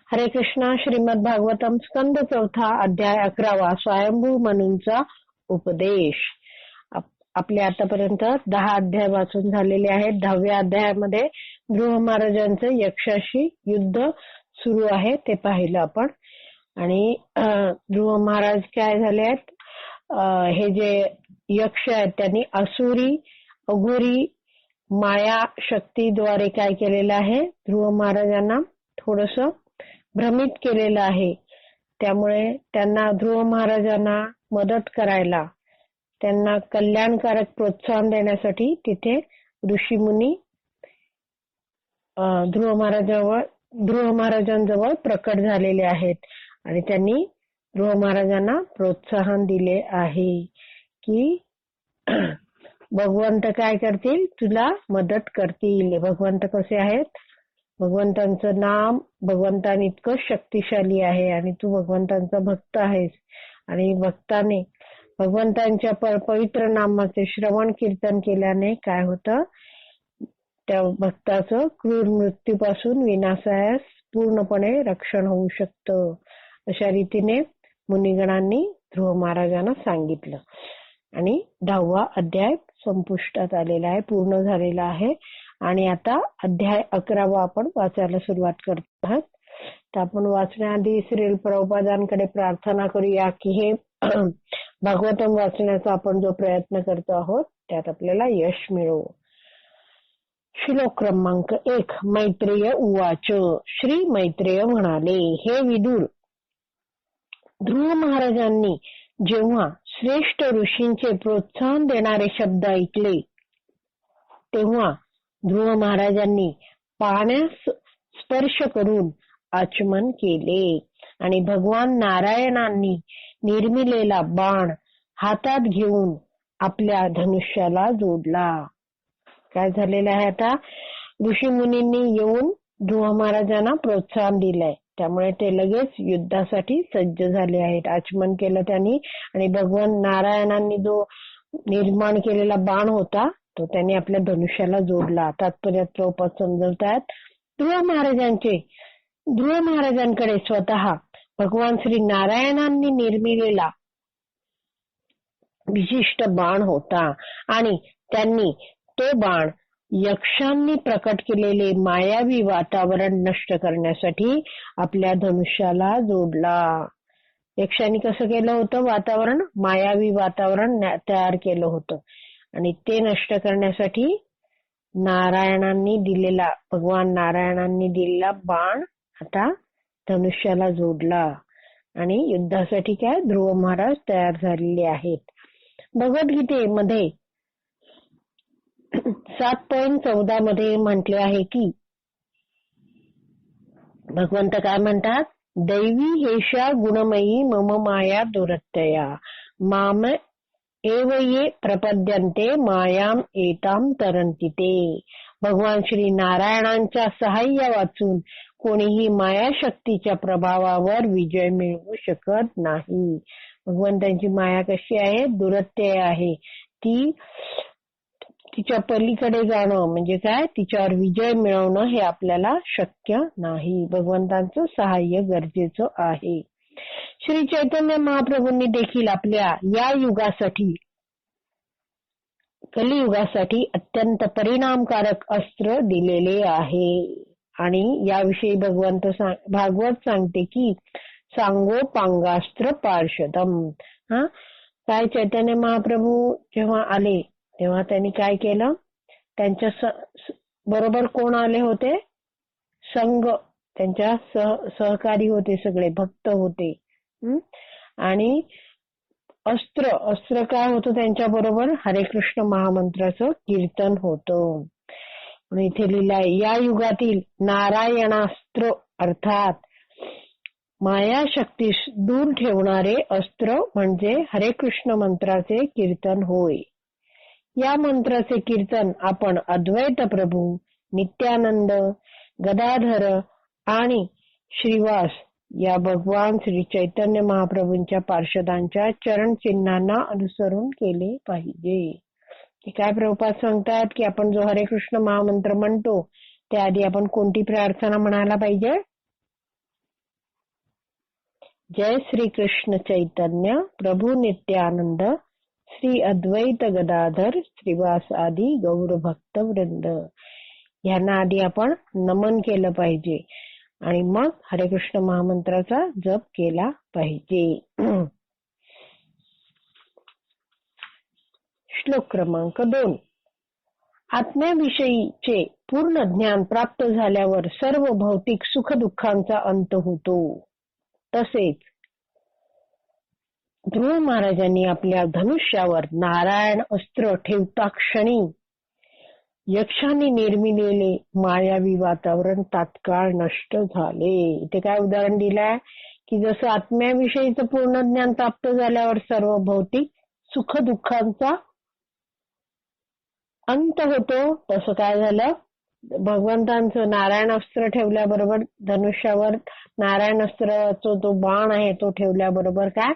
हरे कृष्णा. श्रीमद भागवतम स्कंद चौथा अध्याय 11 स्वयंभू मनूंचा उपदेश. आपले आतापर्यंत 10 अध्याय वाचून झालेले आहेत. 10व्या अध्यायामध्ये ध्रुव महाराजांचं यक्षाशी युद्ध सुरू आहे ते पाहिलं आपण. आणि ध्रुव महाराज काय झाले आहेत, हे जे यक्ष आहेत त्यांनी असुरी अघोरी माया शक्तीद्वारे काय केलेलं आहे, ध्रुव महाराजांना थोडस भ्रमित केलेलं आहे. त्यामुळे त्यांना ध्रुव महाराजांना मदत करायला, त्यांना कल्याणकारक प्रोत्साहन देण्यासाठी तिथे ऋषीमुनी ध्रुव महाराजांजवळ प्रकट झालेले आहेत. आणि त्यांनी ध्रुव महाराजांना प्रोत्साहन दिले आहे की भगवंत काय करतील, तुला मदत करतील. भगवंत कसे आहेत, भगवंतांचं नाम भगवंतांनी इतकं शक्तिशाली आहे आणि तू भगवंतांचा भक्त आहेस. आणि भक्ताने भगवंतांच्या पवित्र नामाचे श्रवण कीर्तन केल्याने काय होतं, त्या भक्ताचं क्रूर मृत्यूपासून विनाशास पूर्णपणे रक्षण होऊ शकतं. अशा रीतीने मुनिगणांनी ध्रुव महाराजांना सांगितलं. आणि 10वा अध्याय संपुष्टात आलेला आहे, पूर्ण झालेला आहे. आणि आता अध्याय 11 आपण वाचायला सुरुवात करतो आहोत. तर आपण वाचण्याआधी श्रील प्रभुपादांकडे प्रार्थना करूया की हे भागवतम वाचण्याचा आपण जो प्रयत्न करतो आहोत त्यात आपल्याला यश मिळो. श्लोक क्रमांक 1. मैत्रेय उवाच. श्री मैत्रेय म्हणाले, हे विदुर, ध्रुव महाराजांनी जेव्हा श्रेष्ठ ऋषींचे प्रोत्साहन देणारे शब्द ऐकले तेव्हा ध्रुव महाराजांनी पाण्यास स्पर्श करून आचमन केले आणि भगवान नारायणांनी निर्मिलेला बाण हातात घेऊन आपल्या धनुष्याला जोडला. काय झालेलं आहे, आता ऋषी मुनींनी येऊन ध्रुव महाराजांना प्रोत्साहन दिलंय. त्यामुळे ते लगेच युद्धासाठी सज्ज झाले आहेत. आचमन केलं त्यांनी आणि भगवान नारायणांनी जो निर्माण केलेला बाण होता तो त्यांनी आपल्या धनुष्याला जोडला. तात्पर्यात प्रभुपाद समजवतात, ध्रुव महाराजांकडे स्वतः भगवान श्री नारायणांनी निर्मिलेला विशिष्ट बाण होता आणि त्यांनी तो बाण यक्षांनी प्रकट केलेले मायावी वातावरण नष्ट करण्यासाठी आपल्या धनुष्याला जोडला. यक्षांनी कसं केलं होतं, वातावरण, मायावी वातावरण तयार केलं होतं आणि ते नष्ट करण्यासाठी भगवान नारायणांनी दिलेला बाण आता धनुष्याला जोडला आणि युद्धासाठी काय ध्रुव महाराज तयार झालेले आहेत. भगवद्गीतेमध्ये 7.14 मध्ये म्हटले आहे की भगवंत काय म्हणतात, दैवी हेषा गुणमयी मम माया दुरत्यया माम एव ये प्रपद्यन्ते मायाम एताम तरंती ते. भगवान श्री नारायणांच्या सहाय्य वाचून कोणीही माया शक्तीच्या प्रभावावर विजय मिळवू शकत नाही. भगवंतांची माया कशी आहे, दुरत्यय आहे. तिच्या पलीकडे जाणं म्हणजे काय, तिच्यावर विजय मिळवणं हे आपल्याला शक्य नाही. भगवंतांचं सहाय्य गरजेचं आहे. श्री चैतन्य महाप्रभूंनी देखील आपल्या या युगासाठी, कलियुगासाठी अत्यंत परिणामकारक अस्त्र दिलेले आहे. आणि याविषयी भागवत सांगते की सांगो पांगास्त्र पार्षदम. काय चैतन्य महाप्रभू जेव्हा आले तेव्हा त्यांनी काय केलं, त्यांच्या बरोबर कोण आले होते, संघ, त्यांच्या सहकारी होते, सगळे भक्त होते. आणि अस्त्र काय होतं त्यांच्या बरोबर, हरे कृष्ण महामंत्राचं कीर्तन होतं. इथे लिहिलंय, या युगातील नारायणास्त्र अर्थात माया शक्तीस दूर ठेवणारे अस्त्र म्हणजे हरे कृष्ण मंत्राचे कीर्तन होय. या मंत्राचे कीर्तन आपण अद्वैत प्रभू, नित्यानंद, गदाधर आणि श्रीवास या भगवान श्री चैतन्य महाप्रभूंच्या पार्षदांच्या चरण चिन्हांना अनुसरून केले पाहिजे. काय प्रभुपाद सांगतात की आपण जो हरे कृष्ण महामंत्र म्हणतो त्याआधी आपण कोणती प्रार्थना म्हणायला पाहिजे, जय श्री कृष्ण चैतन्य प्रभु नित्यानंद श्री अद्वैत गदाधर श्रीवास आदी गौर भक्त वृंद. यांना आधी आपण नमन केलं पाहिजे आणि मग हरे कृष्ण महामंत्राचा जप केला पाहिजे. श्लोक क्रमांक 2. आत्म्याविषयीचे पूर्ण ज्ञान प्राप्त झाल्यावर सर्व भौतिक सुखदुःखांचा अंत होतो. तसेच ध्रुव महाराजांनी आपल्या धनुष्यावर नारायण अस्त्र ठेवता क्षणी यक्षांनी निर्मिलेले मायावी वातावरण तात्काळ नष्ट झाले. इथे काय उदाहरण दिलंय की जसं आत्म्याविषयीचं पूर्ण ज्ञान प्राप्त झाल्यावर सर्व भौतिक सुख दुःखांचा अंत होतो, तसं काय झालं, भगवंतांचं नारायण अस्त्र ठेवल्याबरोबर धनुष्यावर नारायण अस्त्राचा जो बाण आहे तो ठेवल्याबरोबर काय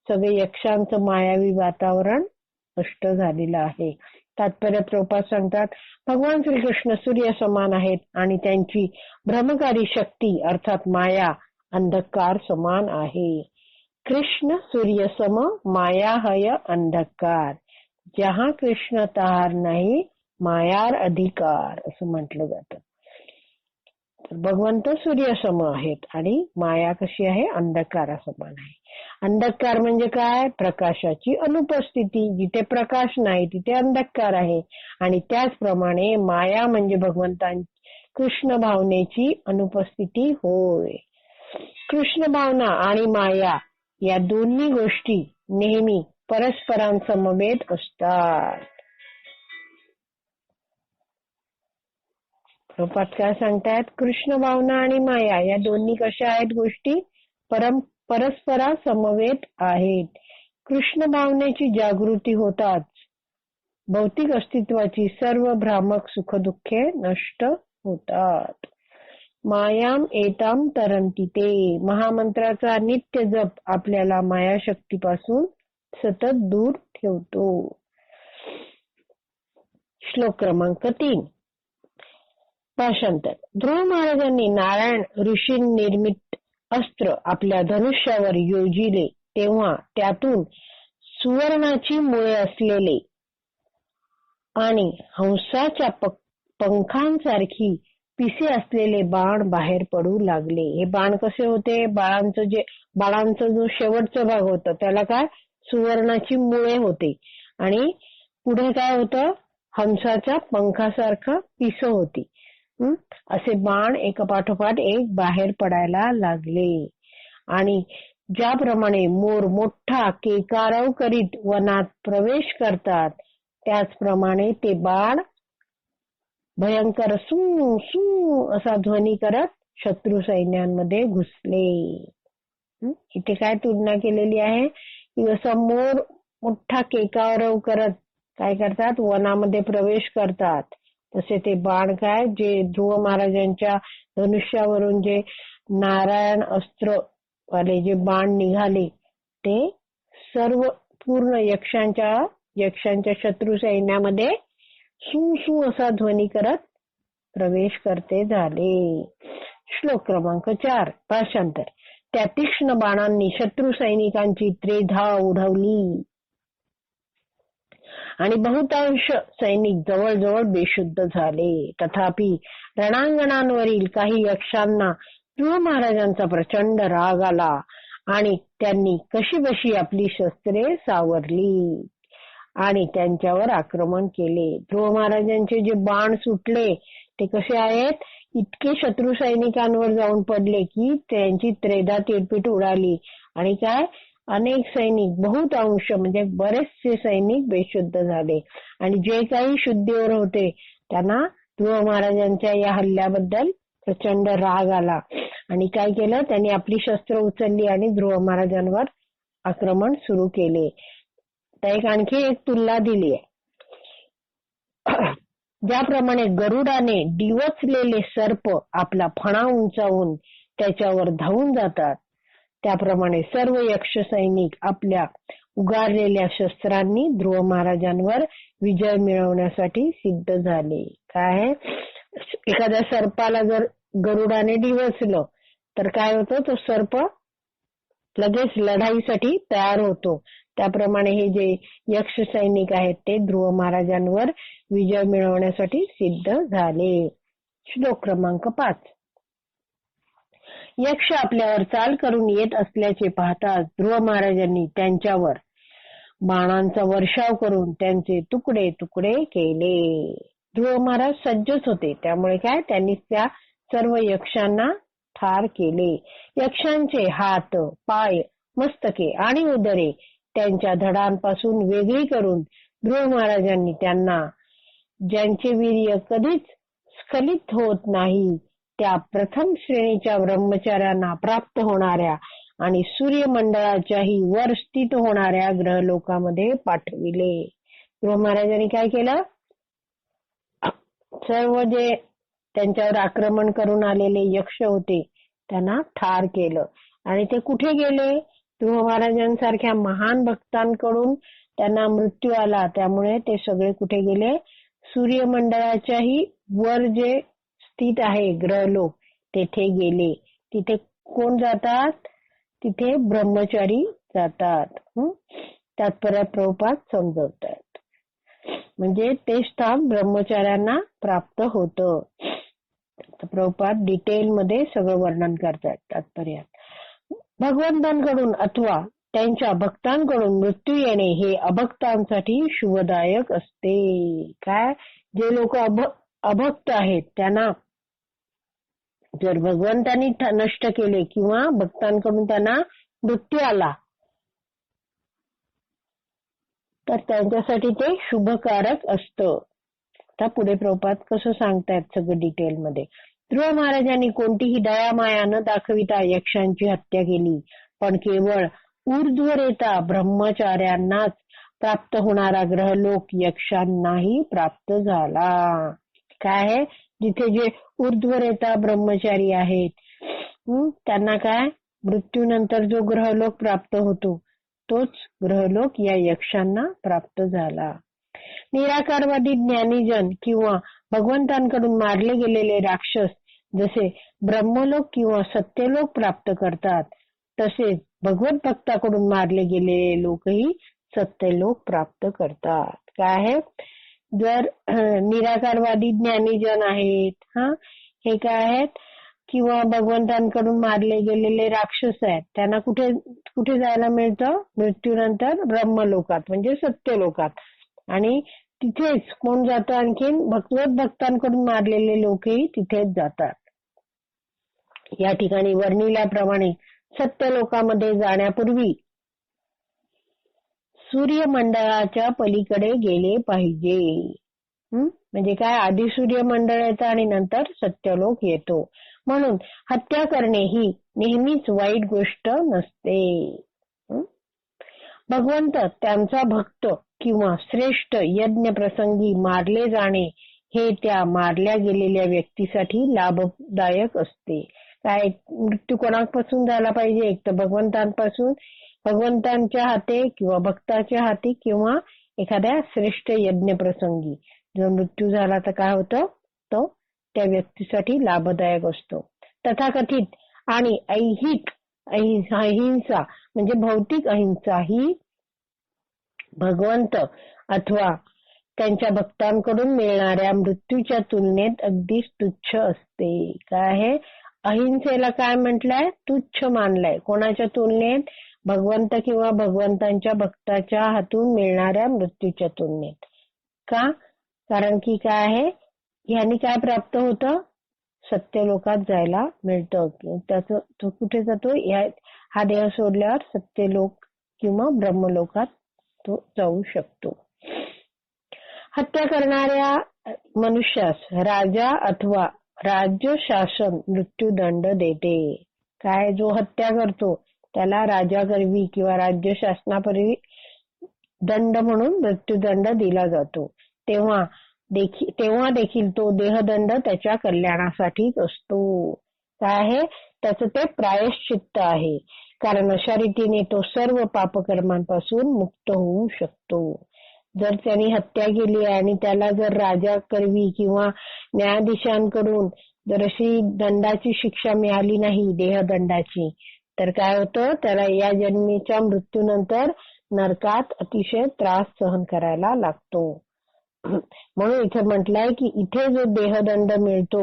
सगळे यक्षांचं मायावी वातावरण नष्ट झालेलं आहे. तात्पर्य प्रभुपाद सांगतात, भगवान श्रीकृष्ण सूर्य समान आहेत आणि त्यांची भ्रमकारी शक्ती अर्थात माया अंधकार समान आहे. कृष्ण सूर्य सम माया हय अंधकार, जहां कृष्ण तहार नाही मायार अधिकार असं म्हटलं जातं. भगवंत सूर्य सम आहेत आणि माया कशी आहे, अंधकारा समान आहे. अंधकार म्हणजे काय, प्रकाशाची अनुपस्थिती. जिथे प्रकाश नाही तिथे अंधकार आहे. आणि त्याचप्रमाणे माया म्हणजे भगवंतांची कृष्ण भावनेची अनुपस्थिती होय. कृष्ण भावना आणि माया या दोन्ही गोष्टी नेहमी परस्परांसमवेत असतात. प्रभुपाद काय सांगतायत, कृष्ण भावना आणि माया या दोन्ही कशा आहेत गोष्टी, परस्परा समवेत आहेत. कृष्ण भावनेची जागृती होताच भौतिक अस्तित्वाची सर्व भ्रामक सुखदुःखे नष्ट होतात. मायाम एताम तरंती ते, महामंत्राचा नित्य जप आपल्याला मायाशक्तीपासून सतत दूर ठेवतो. श्लोक क्रमांक 3. भाषांतर. ध्रुव महाराजांनी नारायण ऋषी निर्मित अस्त्र आपल्या धनुष्यावर योजिले तेव्हा त्यातून सुवर्णाची मुळे असलेले आणि हंसाच्या पंखांसारखी पिसे असलेले बाण बाहेर पडू लागले. हे बाण कसे होते, बाळांचा जो शेवटचा भाग होता त्याला काय सुवर्णाची मुळे होते आणि पुढे काय होतं, हंसाच्या पंखासारखं पिस होती. असे बाण एकापाठोपाठ एक बाहेर पडायला लागले. आणि ज्याप्रमाणे मोर मोठा केकाराव करीत वनात प्रवेश करतात त्याचप्रमाणे ते बाण भयंकर सू सू असा ध्वनी करत शत्रू सैन्यांमध्ये घुसले. इथे काय तुलना केलेली आहे की जसं मोर मोठा केकाराव करत काय करतात, वनामध्ये प्रवेश करतात, तसे ते बाण काय जे ध्रुव महाराजांच्या धनुष्यावरून जे नारायण अस्त्र वाले जे बाण निघाले ते सर्व पूर्ण यक्षांच्या शत्रू सैन्यामध्ये सू सू असा ध्वनी करत प्रवेश करते झाले. श्लोक क्रमांक 4. भाषांतर. त्या तीक्ष्ण बाणांनी शत्रू सैनिकांची त्रेधा उडवली आणि बहुतांश सैनिक जवळजवळ बेशुद्ध झाले. तथापि रणांगणांवरील काही यक्षांना ध्रुव महाराजांचा प्रचंड राग आला आणि त्यांनी कशीबशी आपली शस्त्रे सावरली आणि त्यांच्यावर आक्रमण केले. ध्रुव महाराजांचे जे बाण सुटले ते कसे आहेत, इतके शत्रू सैनिकांवर जाऊन पडले की त्यांची त्रेधा तिरपीट उडाली आणि काय अनेक सैनिक बहुतांश म्हणजे बरेचसे सैनिक बेशुद्ध झाले. आणि जे काही शुद्धीवर होते त्यांना ध्रुव महाराजांच्या या हल्ल्याबद्दल प्रचंड राग आला आणि काय केलं, त्यांनी आपली शस्त्र उचलली आणि ध्रुव महाराजांवर आक्रमण सुरू केले. तर आणखी एक तुलना दिली आहे. ज्याप्रमाणे गरुडाने डिवचलेले सर्प आपला फणा उंचावून त्याच्यावर धावून जातात त्याप्रमाणे सर्व यक्ष सैनिक आपल्या उगारलेल्या शस्त्रांनी ध्रुव महाराजांवर विजय मिळवण्यासाठी सिद्ध झाले. काय, एखाद्या सर्पाला जर गरुडाने डिवचलं तर काय होतं, तो सर्प लगेच लढाईसाठी तयार होतो. त्याप्रमाणे हे जे यक्ष सैनिक आहेत ते ध्रुव महाराजांवर विजय मिळवण्यासाठी सिद्ध झाले. श्लोक क्रमांक 5. यक्ष आपल्यावर चाल करून येत असल्याचे पाहताच ध्रुव महाराजांनी त्यांच्यावर बाणांचा वर्षाव करून त्यांचे तुकडे तुकडे केले. ध्रुव महाराज सज्जच होते, त्यामुळे काय त्यांनी त्या सर्व यक्षांना ठार केले. यक्षांचे हात, पाय, मस्तके आणि उदरे त्यांच्या धडांपासून वेगळी करून ध्रुव महाराजांनी त्यांना, ज्यांचे वीर्य कधीच स्खलित होत नाही, त्या प्रथम श्रेणीच्या ब्रह्मचार्यांना प्राप्त होणाऱ्या आणि सूर्यमंडळाच्याही वर स्थित होणाऱ्या ग्रहलोकामध्ये पाठविले. ध्रुव महाराजांनी काय केलं? सर्व जे त्यांच्यावर आक्रमण करून आलेले यक्ष होते त्यांना ठार केलं. आणि ते कुठे गेले? ध्रुव महाराजांसारख्या महान भक्तांकडून त्यांना मृत्यू आला, त्यामुळे ते सगळे कुठे गेले? सूर्यमंडळाच्याही वर जे स्थित आहे ग्रहलोक तेथे गेले. तिथे कोण जातात? तिथे ब्रह्मचारी जातात. तात्पर्य प्रभुपाद समजवतात. म्हणजे ते स्थान ब्रह्मचार्यांना प्राप्त होतं. प्रभुपाद डिटेलमध्ये सगळं वर्णन करतात तात्पर्यात. भगवंतांकडून अथवा त्यांच्या भक्तांकडून मृत्यू येणे हे अभक्तांसाठी शुभदायक असते. काय? जे लोक अभक्त आहेत त्यांना जर भगवंतांनी नष्ट केले किंवा भक्तांकडून त्यांना मृत्यू आला तर त्यांच्यासाठी ते शुभकारक असतं. आता पुढे प्रभुपाद कसं सांगतायत सगळं डिटेलमध्ये. ध्रुव महाराजांनी कोणतीही दयामाया न दाखविता यक्षांची हत्या केली, पण केवळ ऊर्ध्वरेता ब्रह्मचार्यांनाच प्राप्त होणारा ग्रहलोक यक्षांनाही प्राप्त झाला. काय आहे? जिथे जे ऊर्ध्वरेता ब्रह्मचारी आहेत त्यांना काय? मृत्यूनंतर जो ग्रहलोक प्राप्त होतो तोच ग्रहलोक या यक्षांना प्राप्त झाला. निराकारवादी ज्ञानीजन किंवा भगवंतांकडून मारले गेलेले राक्षस जसे ब्रह्मलोक किंवा सत्यलोक प्राप्त करतात, तसेच भगवत भक्ताकडून मारले गेलेले लोकही सत्यलोक प्राप्त करतात. काय आहे? जर निराकारवादी ज्ञानीजन आहेत हे काय आहेत? किंवा भगवंतांकडून मारले गेलेले राक्षस आहेत, त्यांना कुठे जायला मिळतं? मृत्यूनंतर ब्रह्मलोकात म्हणजे सत्यलोकात. आणि तिथेच कोण जातं? आणखीन भगवत भक्तांकडून मारलेले लोकही तिथेच जातात. या ठिकाणी वर्णिल्याप्रमाणे सत्यलोकामध्ये जाण्यापूर्वी सूर्यमंडळाच्या पलीकडे गेले पाहिजे. म्हणजे काय? आधी सूर्यमंडळ येतं आणि नंतर सत्यलोक येतो. म्हणून हत्या करणे ही नेहमीच वाईट गोष्ट नसते. भगवंत त्यांचा भक्त किंवा श्रेष्ठ यज्ञ प्रसंगी मारले जाणे हे त्या मारल्या गेलेल्या व्यक्तीसाठी लाभदायक असते. काय? मृत्यू कोणापासून झाला पाहिजे? एक तर भगवंतांपासून, भगवंतांच्या हाती किंवा भक्ताच्या हाती किंवा एखाद्या श्रेष्ठ यज्ञ प्रसंगी जर मृत्यू झाला तर काय होतं? तो त्या व्यक्तीसाठी लाभदायक असतो. तथाकथित आणि ऐहिक अहिंसा म्हणजे भौतिक अहिंसा ही भगवंत अथवा त्यांच्या भक्तांकडून मिळणाऱ्या मृत्यूच्या तुलनेत अगदी तुच्छ असते. काय आहे? अहिंसेला काय म्हटलंय? तुच्छ मानलंय. कोणाच्या तुलनेत? भगवंत किंवा भगवंतांच्या भक्ताच्या हातून मिळणाऱ्या मृत्यूच्या तुलनेत. का? कारण की काय आहे? ह्यानी काय प्राप्त होतं? सत्यलोकात जायला मिळतं. त्याचं तो कुठे जातो? हा देह सोडल्यावर सत्यलोक किंवा ब्रह्मलोकात तो जाऊ शकतो. हत्या करणाऱ्या मनुष्यास राजा अथवा राज्य शासन मृत्यूदंड देते. काय? जो हत्या करतो त्याला राजाकरवी किंवा राज्य शासनापूर्वी दंड म्हणून मृत्यूदंड दिला जातो. तेव्हा देखील तो देहदंड त्याच्या कल्याणासाठीच असतो. काय आहे? त्याचं ते प्रायश्चित्त आहे. कारण अशा रीतीने तो सर्व पापकर्मांपासून मुक्त होऊ शकतो. जर त्यांनी हत्या केली आणि त्याला जर राजाकरवी किंवा न्यायाधीशांकडून जर अशी दंडाची शिक्षा मिळाली नाही, देहदंडाची, तर काय होतं, त्याला या जन्मीच्या मृत्यूनंतर नरकात अतिशय त्रास सहन करायला लागतो. म्हणून इथे म्हटलंय की इथे जो देहदंड मिळतो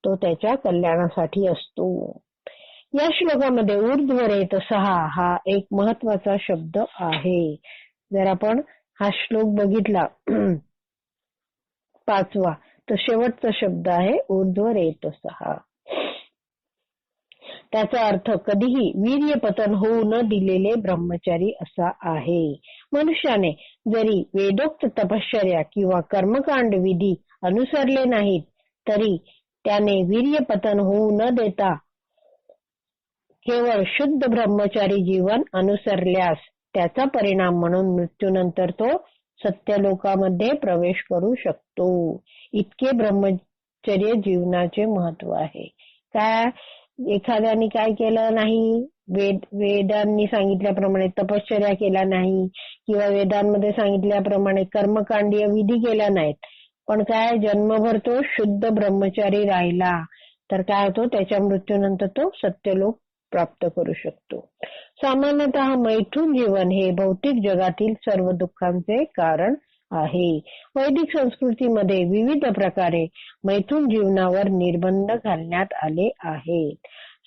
तो त्याच्या कल्याणासाठी असतो. या श्लोकामध्ये ऊर्ध्वरेत सहा हा एक महत्वाचा शब्द आहे. जर आपण हा श्लोक बघितला 5वा, तर शेवटचा शब्द आहे ऊर्ध्वरेत सहा. त्याचा अर्थ कधीही वीर्यपतन होऊ न दिलेले ब्रह्मचारी असा आहे. मनुष्याने जरी वेदोक्त तपश्चर्या किंवा कर्मकांड विधी अनुसरले नाहीत तरी त्याने वीर्यपतन होऊ न देता केवळ शुद्ध ब्रह्मचारी जीवन अनुसरल्यास त्याचा परिणाम म्हणून मृत्यूनंतर तो सत्यलोकामध्ये प्रवेश करू शकतो. इतके ब्रह्मचर्य जीवनाचे महत्व आहे. काय एखाद्याने काय केलं नाही, वेदांनी सांगितल्याप्रमाणे तपश्चर्या केला नाही किंवा वेदांमध्ये सांगितल्याप्रमाणे कर्मकांडीय विधी केला नाहीत, पण काय जन्मभर तो शुद्ध ब्रह्मचारी राहिला तर काय होतो, त्याच्या मृत्यूनंतर तो सत्यलोक प्राप्त करू शकतो. सामान्यतः मैथुन जीवन हे भौतिक जगातील सर्व दुःखांचे कारण आहे. वैदिक संस्कृतीमध्ये विविध प्रकारे मैथुन जीवनावर निर्बंध घालण्यात आले आहेत.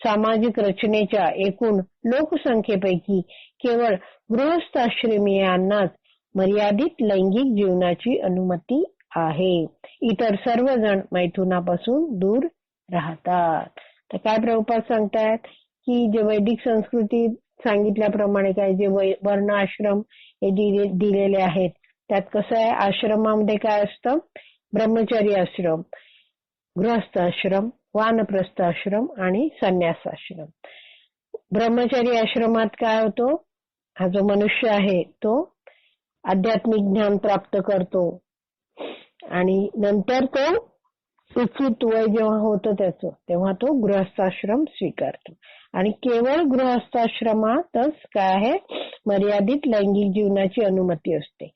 सामाजिक रचनेच्या एकूण लोकसंख्येपैकी केवळ गृहस्थाश्रमीयांनाच मर्यादित लैंगिक जीवनाची अनुमती आहे. इतर सर्वजण मैथुनापासून दूर राहतात. तर काय प्रभुपाद सांगतायत की जे वैदिक संस्कृतीत सांगितल्याप्रमाणे काय जे वर्ण आश्रम हे दिलेले आहेत त्यात कसं आहे, आश्रमामध्ये काय असतं, ब्रह्मचर्य आश्रम, गृहस्थ आश्रम, वानप्रस्थ आश्रम आणि संन्यास आश्रम. ब्रह्मचर्य आश्रमात काय होतो, हा जो मनुष्य आहे तो आध्यात्मिक ज्ञान प्राप्त करतो आणि नंतर तो उचित वय जेव्हा होतं त्याचं तेव्हा तो गृहस्थाश्रम स्वीकारतो. आणि केवळ गृहस्थाश्रमातच काय आहे, मर्यादित लैंगिक जीवनाची अनुमती असते.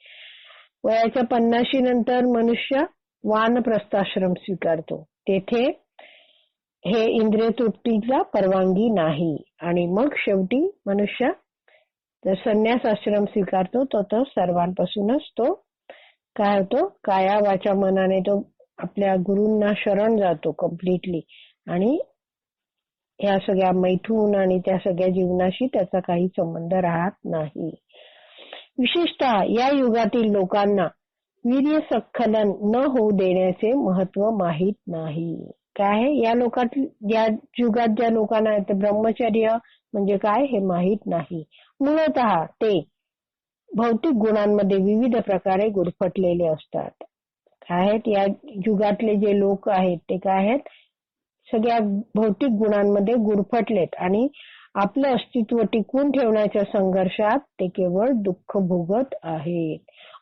वयाच्या 50 नंतर मनुष्य वानप्रस्थाश्रम स्वीकारतो. तेथे हे इंद्रिय तृप्तीला परवानगी नाही. आणि मग शेवटी मनुष्य जर संन्यास आश्रम स्वीकारतो तो सर्वांपासूनच तो काय होतो, काया वाचा मनाने तो आपल्या गुरूंना शरण जातो कम्प्लिटली आणि या सगळ्या मैथुन आणि त्या सगळ्या जीवनाशी त्याचा काही संबंध राहत नाही. विशेषतः या युगातील लोकांना वीर्य स्खलन न होऊ देण्याचे महत्व माहित नाही. काय आहे, या युगात ज्या लोकांना ते ब्रह्मचर्य म्हणजे काय हे माहित नाही. मूलतः ते भौतिक गुणांमध्ये विविध प्रकारे गुरफटलेले असतात. काय आहेत, या युगातले जे लोक आहेत ते काय आहेत, सगळ्या भौतिक गुणांमध्ये गुरफटलेत आणि आपलं अस्तित्व टिकवून ठेवण्याच्या संघर्षात ते केवळ दुःख भोगत आहेत.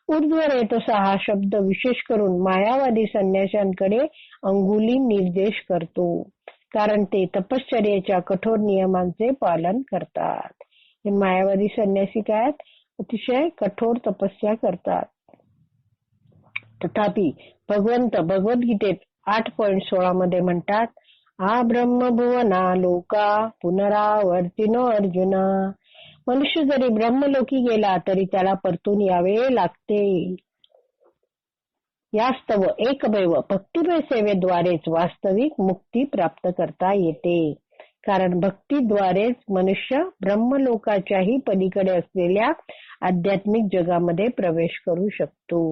ऊर्ध्वरेतसा हा शब्द विशेष करून मायावादी संन्याशांकडे अंगुली निर्देश करतो, कारण ते तपश्चर्येच्या कठोर नियमांचे पालन करतात. हे मायावादी संन्यासी काय अतिशय कठोर तपस्या करतात. तथापि भगवंत भगवद्गीतेत 8.16 मध्ये म्हणतात, आ ब्रह्मभुवना लोका पुनरावर्तिनो अर्जुना. मनुष्य जरी ब्रह्मलोकी गेला तरी त्याला परतून यावे लागते. यास्तव एकमेव भक्तिमय सेवेद्वारेच वास्तविक मुक्ती प्राप्त करता येते. कारण भक्तीद्वारेच मनुष्य ब्रह्मलोकाच्याही पलीकडे असलेल्या आध्यात्मिक जगामध्ये प्रवेश करू शकतो.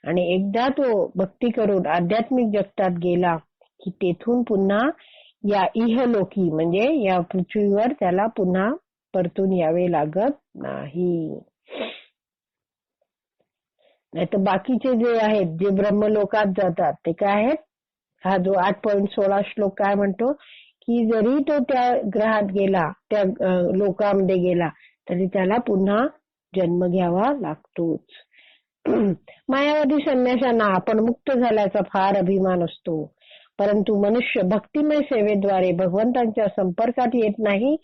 आणि एकदा तो भक्ती करून आध्यात्मिक जगतात गेला की तेथून पुन्हा या इहलोकी म्हणजे या पृथ्वीवर त्याला पुन्हा परतून यावे लागत नाही. नाहीतर बाकीचे जे आहेत जे ब्रह्मलोकात जातात ते काय आहेत, हा जो 8.16 श्लोक काय म्हणतो की जरी तो त्या ग्रहात गेला, त्या लोकामध्ये गेला तरी त्याला पुन्हा जन्म घ्यावा लागतोच. मायावादी संन्याशांना आपण मुक्त झाल्याचा फार अभिमान असतो, परंतु मनुष्य भक्तिमय सेवेद्वारे भगवंतांच्या संपर्कात येत नाही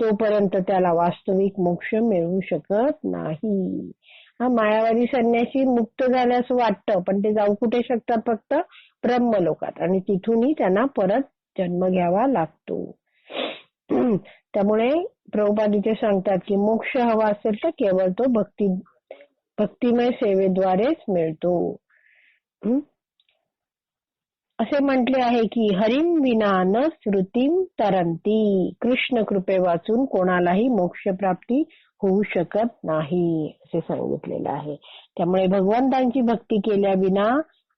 तोपर्यंत त्याला वास्तविक मोक्ष मिळू शकत नाही. हा मायावादी संन्यासी मुक्त झाल्यास वाटतं, पण ते जाऊ कुठे शकतात, फक्त ब्रह्मलोकात, आणि तिथूनही त्यांना परत जन्म घ्यावा लागतो. त्यामुळे प्रभुपाद इथे सांगतात की मोक्ष हवा असेल तर केवळ तो भक्तिमय सेवेद्वारेच मिळतो. असे म्हटले आहे की हरिं विना न श्रुतीं तरंती, कृष्ण कृपे वाचून कोणालाही मोक्ष प्राप्ती होऊ शकत नाही असे सांगितलेलं आहे. त्यामुळे भगवंतांची भक्ती केल्या विना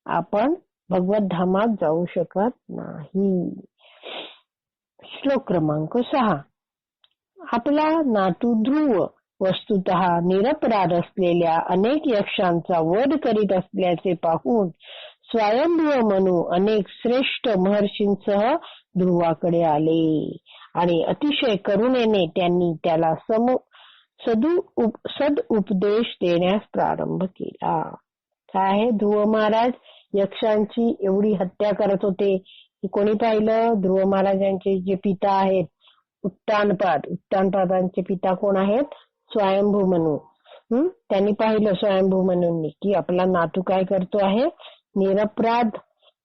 आपण भगवत धामात जाऊ शकत नाही. श्लोक क्रमांक 6. आपला नातू ध्रुव वस्तुतः निरपराध असलेल्या अनेक यक्षांचा वध करीत असल्याचे पाहून स्वयंभू मनु अनेक श्रेष्ठ महर्षींसह ध्रुवाकडे आले आणि अतिशय करुणेने त्यांनी त्याला सदुपदेश देण्यास प्रारंभ केला. काय आहे, ध्रुव महाराज यक्षांची एवढी हत्या करत होते की कोणी पाहिलं? ध्रुव महाराजांचे जे पिता आहेत उत्तानपादांचे पिता कोण आहेत? स्वयंभू मनु. त्यांनी पाहिलं स्वयंभू मनूंनी की आपला नातू काय करतो आहे, निरपराध.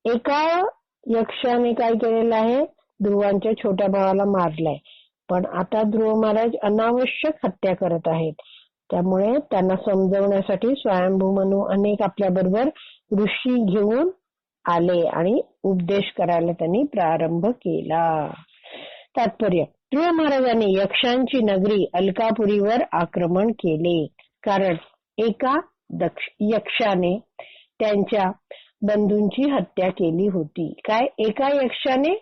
एका यक्षाने काय केलेलं आहे, ध्रुवांच्या छोट्या भावाला मारलाय. पण आता ध्रुव महाराज अनावश्यक हत्या करत आहेत. त्यामुळे त्यांना समजवण्यासाठी स्वयंभू मनू अनेक आपल्या बरोबर ऋषी घेऊन आले आणि उपदेश करायला त्यांनी प्रारंभ केला. तात्पर्य, ध्रुव महाराजांनी यक्षांची नगरी अलकापुरीवर आक्रमण केले. कारण एका यक्षाने त्यांच्या बंधूंची हत्या केली होती. काय, एका यक्षाने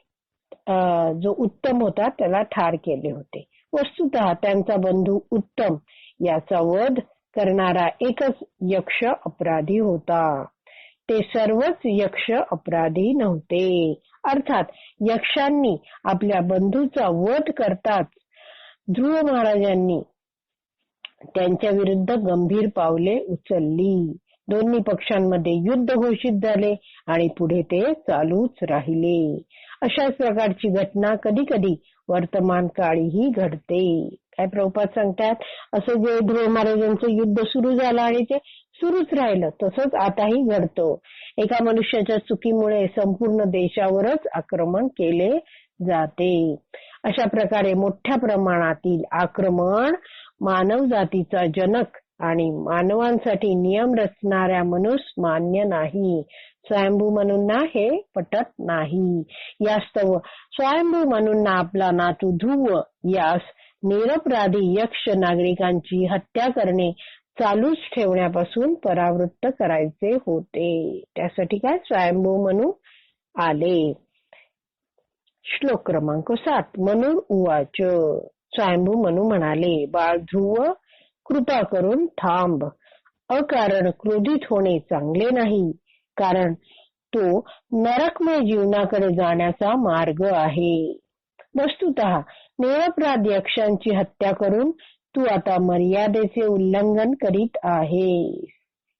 जो उत्तम होता त्याला ठार केले होते. वस्तुतः त्यांचा बंधू उत्तम याचा वध करणारा एकच यक्ष अपराधी होता. ते सर्वच यक्ष अपराधी नव्हते. अर्थात यक्षांनी आपल्या बंधूचा वध करताच ध्रुव महाराजांनी त्यांच्या विरुद्ध गंभीर पावले उचलली. दोन्ही पक्षांमध्ये युद्ध घोषित झाले आणि पुढे ते चालूच राहिले. अशाच प्रकारची घटना कधी कधी वर्तमान काळीही घडते. काय प्रभुपाद सांगतात, असं जे ध्रुव महाराजांचं युद्ध सुरू झालं आणि ते सुरूच राहिलं तसंच आताही घडतं. एका मनुष्याच्या चुकीमुळे संपूर्ण देशावरच आक्रमण केले जाते. अशा प्रकारे मोठ्या प्रमाणातील आक्रमण मानव जातीचा जनक आणि मानवांसाठी नियम रचणाऱ्या मनुष्य मान्य नाही. स्वयंभू मनूंना हे पटत नाही. यास्तव स्वयंभू मनूंना आपला नातू ध्रुव यास निरपराधी यक्ष नागरिकांची हत्या करणे चालूच ठेवण्यापासून परावृत्त करायचे होते. त्यासाठी काय स्वयंभू मनू आले. श्लोक क्रमांक 7. मनुर उवाच. स्वयंभू मनू म्हणाले, बाळ ध्रुव, कृपा करून थांब. अकारण क्रोधित होणे चांगले नाही, कारण तो नरकमय जीवनाकडे जाण्याचा मार्ग आहे. वस्तुतः निरपराध यक्षांची हत्या करून तू आता मर्यादेचे उल्लंघन करीत आहेस.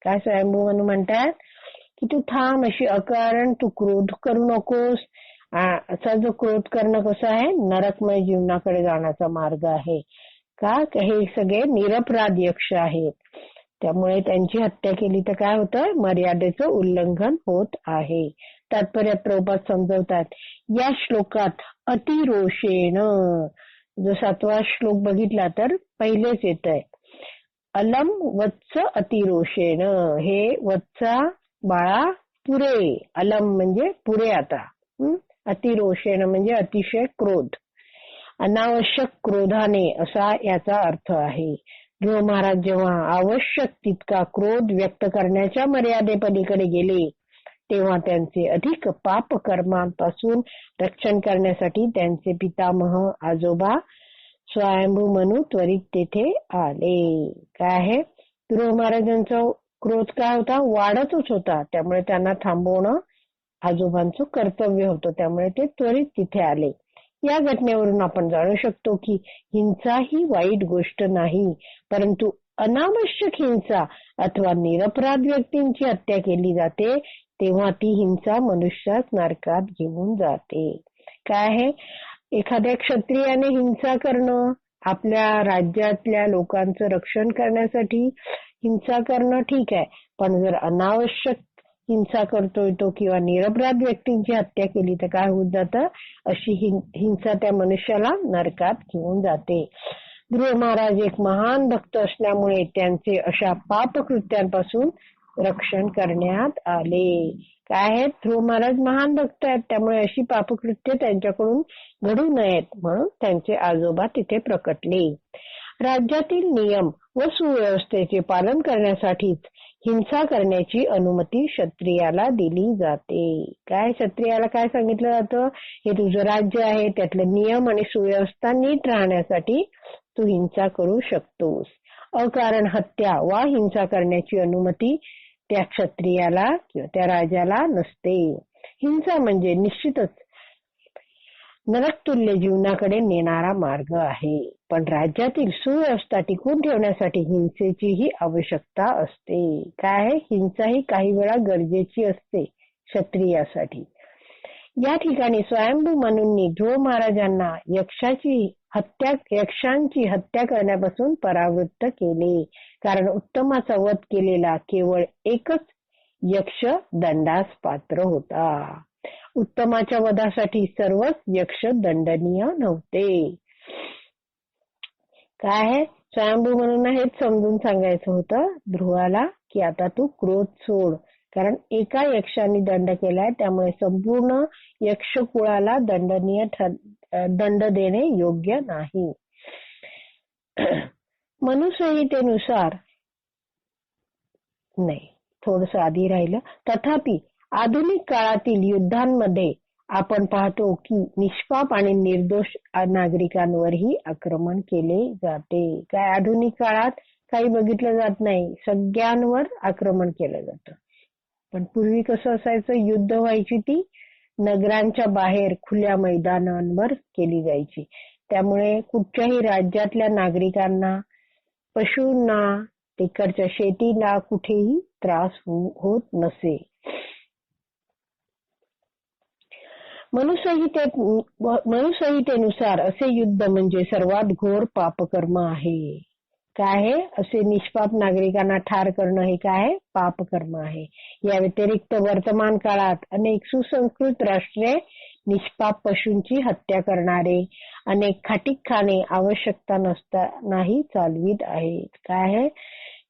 काय स्वयंभू मनू म्हणतात की तू थांब, अशी अकारण तू क्रोध करू नकोस. असा जो क्रोध करणं कसं आहे, नरकमय जीवनाकडे जाण्याचा मार्ग आहे. का, हे सगळे निरपराध यक्ष आहेत, त्यामुळे त्यांची हत्या केली तर काय होतं, मर्यादेचं उल्लंघन होत आहे. तात्पर्य प्रभुपाद समजवतात. या श्लोकात अतिरोषेण, जो 7वा श्लोक बघितला तर पहिलेच येत आहे, अलम वत्स अतिरोषेण. हे वत्सा बाळा पुरे, अलम म्हणजे पुरे आता, अतिरोषेण म्हणजे अतिशय क्रोध, अनावश्यक क्रोधाने असा याचा अर्थ आहे. ध्रुव महाराज जेव्हा आवश्यक तितका क्रोध व्यक्त करण्याच्या मर्यादेपलीकडे गेले तेव्हा त्यांचे अधिक पाप कर्मांपासून रक्षण करण्यासाठी त्यांचे पितामह आजोबा स्वयंभू मनू त्वरित तेथे आले. काय आहे, ध्रुव महाराजांचा क्रोध काय होता, वाढतच होता. त्यामुळे त्यांना थांबवणं आजोबांचं कर्तव्य होतं. त्यामुळे ते त्वरित तिथे आले. या घटनेवरून आपण जाणू शकतो की हिंसा ही वाईट गोष्ट नाही, परंतु अनावश्यक हिंसा अथवा निरपराध व्यक्तींची हत्या केली जाते तेव्हा ती हिंसा मनुष्यास नरकात घेऊन जाते. काय आहे, एखाद्या क्षत्रियाने हिंसा करणं, आपल्या राज्यातल्या लोकांचं रक्षण करण्यासाठी हिंसा करणं ठीक आहे, पण जर अनावश्यक हिंसा करतोय तो किंवा निरपराध व्यक्तींची हत्या केली तर काय होत जातं, अशी हिंसा त्या मनुष्याला नरकात घेऊन जाते. ध्रुव महाराज एक महान भक्त असल्यामुळे त्यांचे अशा पापकृत्यांपासून रक्षण करण्यात आले. काय आहेत? ध्रुव महाराज महान भक्त आहेत, त्यामुळे अशी पापकृत्य त्यांच्याकडून घडू नयेत म्हणून त्यांचे आजोबा तिथे प्रकटले. राज्यातील नियम व सुव्यवस्थेचे पालन करण्यासाठीच हिंसा करण्याची अनुमती क्षत्रियाला दिली जाते. काय क्षत्रियाला काय सांगितलं जातं? हे तुझं राज्य आहे, त्यातले नियम आणि सुव्यवस्था नीट राहण्यासाठी तू हिंसा करू शकतोस. अकारण हत्या वा हिंसा करण्याची अनुमती त्या क्षत्रियाला किंवा त्या राजाला नसते. हिंसा म्हणजे निश्चितच नरकतुल्य जीवनाकडे नेणारा मार्ग आहे, पण राज्यातील सुव्यवस्था टिकवून ठेवण्यासाठी हिंसेचीही आवश्यकता असते. काय आहे? हिंसा ही काही वेळा गरजेची असते क्षत्रियासाठी. या ठिकाणी स्वयंभू मनूंनी ध्रुव महाराजांना यक्षांची हत्या करण्यापासून परावृत्त केले, कारण उत्तमाचा वध केलेला केवळ एकच यक्ष दंडास पात्र होता. उत्तमाच्या वधासाठी सर्वच यक्ष दंडनीय नव्हते. काय आहे? स्वयंभू म्हणून हेच समजून सांगायचं होतं ध्रुवाला की आता तू क्रोध सोड, कारण एका यक्षाने दंड केलाय, त्यामुळे संपूर्ण यक्ष कुळाला दंड देणे योग्य नाही. मनुसंहितेनुसार नाही, थोडस आधी राहिलं. तथापि आधुनिक काळातील युद्धांमध्ये आपण पाहतो की निष्पाप आणि निर्दोष नागरिकांवरही आक्रमण केले जाते. काय आधुनिक काळात काही बघितलं जात नाही, सगळ्यांवर आक्रमण केलं जातं. पण पूर्वी कसं असायचं? युद्ध व्हायची ती नगरांच्या बाहेर खुल्या मैदानांवर केली जायची, त्यामुळे कुठच्याही राज्यातल्या नागरिकांना, पशूंना, तिकडच्या शेतीला कुठेही त्रास होत नसे. मनुसंहितेनुसार असे युद्ध म्हणजे सर्वात घोर पापकर्म आहे. काय आहे? असे निष्पाप नागरिकांना ठार करणं हे काय? पापकर्म आहे. या व्यतिरिक्त वर्तमान काळात अनेक सुसंस्कृत राष्ट्रे निष्पाप पशूंची हत्या करणारे अनेक खाटीकखाने आवश्यकता नसतानाही चालवित आहेत. काय आहे?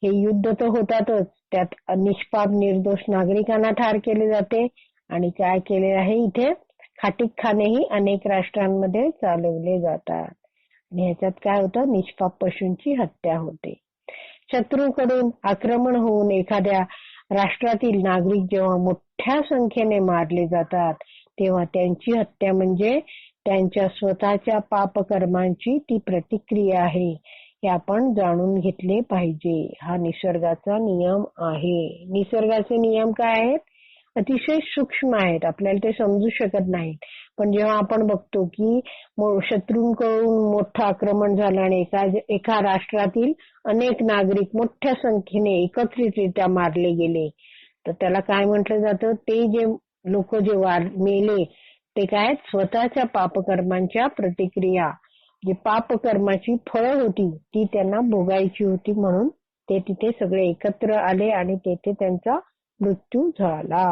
हे युद्ध तर होतातच, त्यात निष्पाप निर्दोष नागरिकांना ठार केले जाते, आणि काय केले आहे इथे? खाटीकखानेही अनेक राष्ट्रांमध्ये चालवले जातात, आणि ह्याच्यात काय होतं? निष्पाप पशूंची हत्या होते. शत्रूकडून आक्रमण होऊन एखाद्या राष्ट्रातील नागरिक जेव्हा मोठ्या संख्येने मारले जातात, तेव्हा त्यांची हत्या म्हणजे त्यांच्या स्वतःच्या पापकर्मांची ती प्रतिक्रिया आहे, हे आपण जाणून घेतले पाहिजे. हा निसर्गाचा नियम आहे. निसर्गाचे नियम काय आहेत? अतिशय सूक्ष्म आहेत, आपल्याला ते समजू शकत नाहीत. पण जेव्हा आपण बघतो की शत्रूंकडून मोठं आक्रमण झालं आणि एका राष्ट्रातील अनेक नागरिक मोठ्या संख्येने एकत्रितरित्या मारले गेले, तर त्याला काय म्हटलं जातं? ते जे लोक जे मेले ते काय? स्वतःच्या पापकर्मांच्या प्रतिक्रिया, जी पापकर्माची फळं होती ती त्यांना भोगायची होती, म्हणून ते तिथे सगळे एकत्र आले आणि तेथे त्यांचा मृत्यू झाला.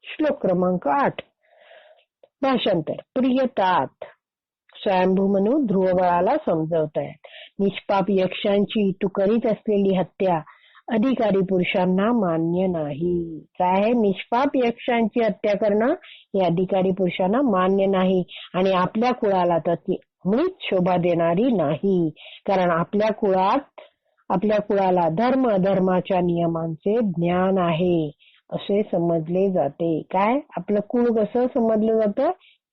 श्लोक क्रमांक 8. भाषांतर. प्रियतात. स्वयंभू मनू ध्रुवबाळाला समजवतायत, निष्पाप यक्षांची तू करीत असलेली हत्या अधिकारी पुरुषांना मान्य नाही. काय? निष्पाप यक्षांची हत्या करणं हे अधिकारी पुरुषांना मान्य नाही, आणि आपल्या कुळाला तर ती मुळीच शोभा देणारी नाही, कारण आपल्या कुळाला धर्म अधर्माच्या नियमांचे ज्ञान आहे असे समजले जाते. काय? आपलं कुळ कसं समजलं जातं?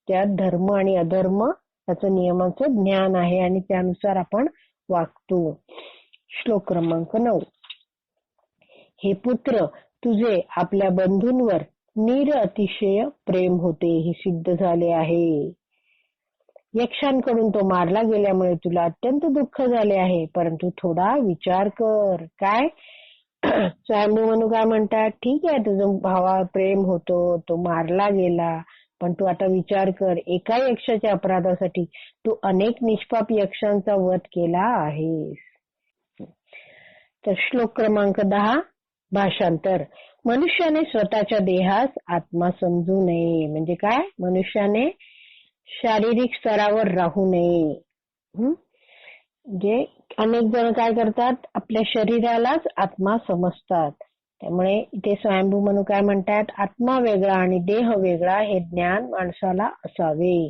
त्यात धर्म आणि अधर्म याचं नियमाचं ज्ञान आहे, आणि त्यानुसार आपण वागतो. श्लोक क्रमांक 9. हे पुत्र, तुझे आपल्या बंधूंवर अतिशय प्रेम होते हे सिद्ध झाले आहे. यक्षांकडून तो मारला गेल्यामुळे तुला अत्यंत दुःख झाले आहे, परंतु थोडा विचार कर. काय? स्वयंभू मनू काय म्हणतात? ठीक आहे, तुझं भावावर प्रेम होतो, तो मारला गेला, पण तू आता विचार कर, एका यक्षाच्या अपराधासाठी तू अनेक निष्पाप यक्षांचा वध केला आहेस. तर श्लोक क्रमांक 10. भाषांतर. मनुष्याने स्वतःच्या देहास आत्मा समजू नये. म्हणजे काय? मनुष्याने शारीरिक स्तरावर राहू नये. जे अनेक जण काय करतात, आपल्या शरीरालाच आत्मा समजतात. त्यामुळे इथे स्वयंभू मनू काय म्हणतात, आत्मा वेगळा आणि देह वेगळा हे ज्ञान माणसाला असावे.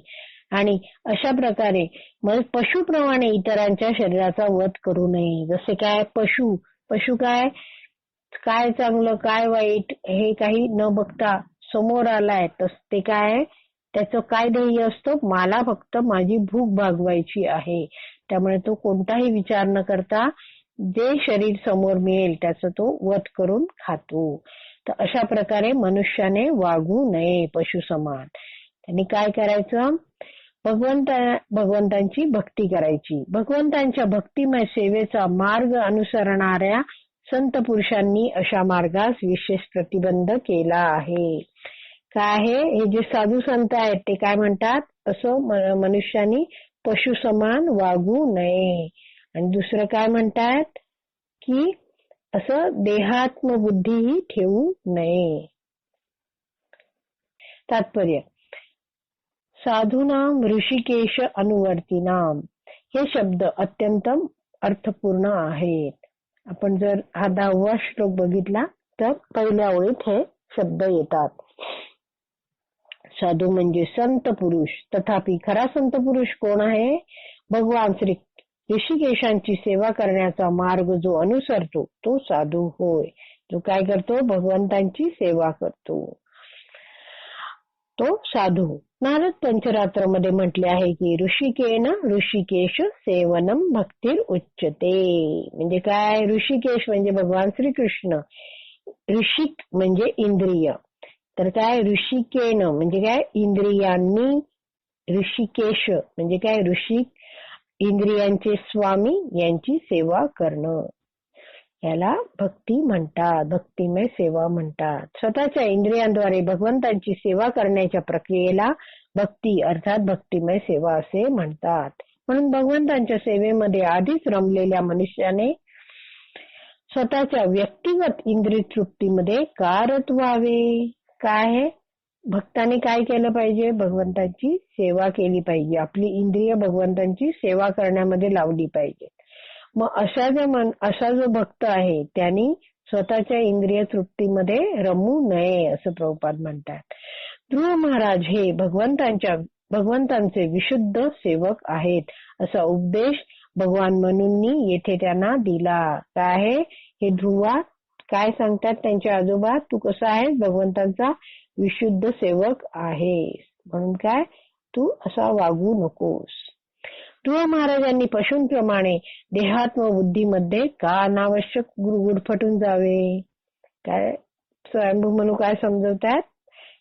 आणि अशा प्रकारे मग पशुप्रमाणे इतरांच्या शरीराचा वध करू नये. जसे काय पशु काय काय चांगलं काय वाईट हे काही न बघता समोर आलाय, तर ते काय त्याचं काय ध्येय असतं, मला फक्त माझी भूक भागवायची आहे. त्यामुळे तो कोणताही विचार न करता जे शरीर समोर मिळेल त्याचा तो वध करून खातो. तर अशा प्रकारे मनुष्याने वागू नये पशु समान. त्यांनी काय करायचं, भगवंतांची भक्ती करायची. भगवंतांच्या भक्तिमय सेवेचा मार्ग अनुसरणाऱ्या संत पुरुषांनी अशा मार्गास विशेष प्रतिबंध केला आहे. काय आहे, हे जे साधू संत आहेत ते काय म्हणतात, असं मनुष्यानी पशु समान वागू नये. आणि दुसरं काय म्हणतात की असं देहात्मबुद्धीही ठेवू नये. तात्पर्य, साधूनाम ऋषिकेश अनुवर्तीनाम हे शब्द अत्यंत अर्थपूर्ण आहेत. आपण जर हा 10वा श्लोक बघितला तर पहिल्या ओळीत हे शब्द येतात. साधू म्हणजे संत पुरुष, तथापि खरा संत पुरुष कोण आहे, भगवान श्री ऋषिकेशांची सेवा करण्याचा मार्ग जो अनुसरतो तो साधू होय. जो काय करतो, भगवंतांची सेवा करतो तो साधू. नारद पंचरात्र मध्ये म्हटले आहे की ऋषिकेन ऋषिकेश सेवनम भक्तीर उच्चते. म्हणजे काय, ऋषिकेश म्हणजे भगवान श्रीकृष्ण, ऋषिक म्हणजे इंद्रिय, तर काय ऋषिकेन म्हणजे काय इंद्रियांनी, ऋषिकेश म्हणजे काय ऋषिक इंद्रियांचे स्वामी यांची सेवा करणं, याला भक्ती म्हणतात, भक्तिमय सेवा म्हणतात. स्वतःच्या इंद्रियांद्वारे भगवंतांची सेवा करण्याच्या प्रक्रियेला भक्ती अर्थात भक्तिमय सेवा असे म्हणतात. म्हणून भगवंतांच्या सेवेमध्ये आधीच रमलेल्या मनुष्याने स्वतःच्या व्यक्तिगत इंद्रिय तृप्तीमध्ये का रत व्हावे. काय आहे, भक्ताने काय केलं पाहिजे, भगवंतांची सेवा केली पाहिजे, आपली इंद्रिय भगवंतांची सेवा करण्यामध्ये लावली पाहिजे. मग असा जो भक्त आहे त्यांनी स्वतःच्या इंद्रिय तृप्तीमध्ये रमू नये असं प्रभुपाद म्हणतात. ध्रुव महाराज हे भगवंतांचे विशुद्ध सेवक आहेत असा उपदेश भगवान मनूंनी येथे त्यांना दिला. काय आहे, हे ध्रुवा काय सांगतात त्यांचे आजोबा, तू कसा आहेस, भगवंतांचा विशुद्ध सेवक आहेस, म्हणून काय तू असा वागू नकोस. ध्रुव महाराजांनी पशूंप्रमाणे देहात्म बुद्धीमध्ये का अनावश्यक गुरफटून जावे. काय स्वयंभू मनू काय समजवतात,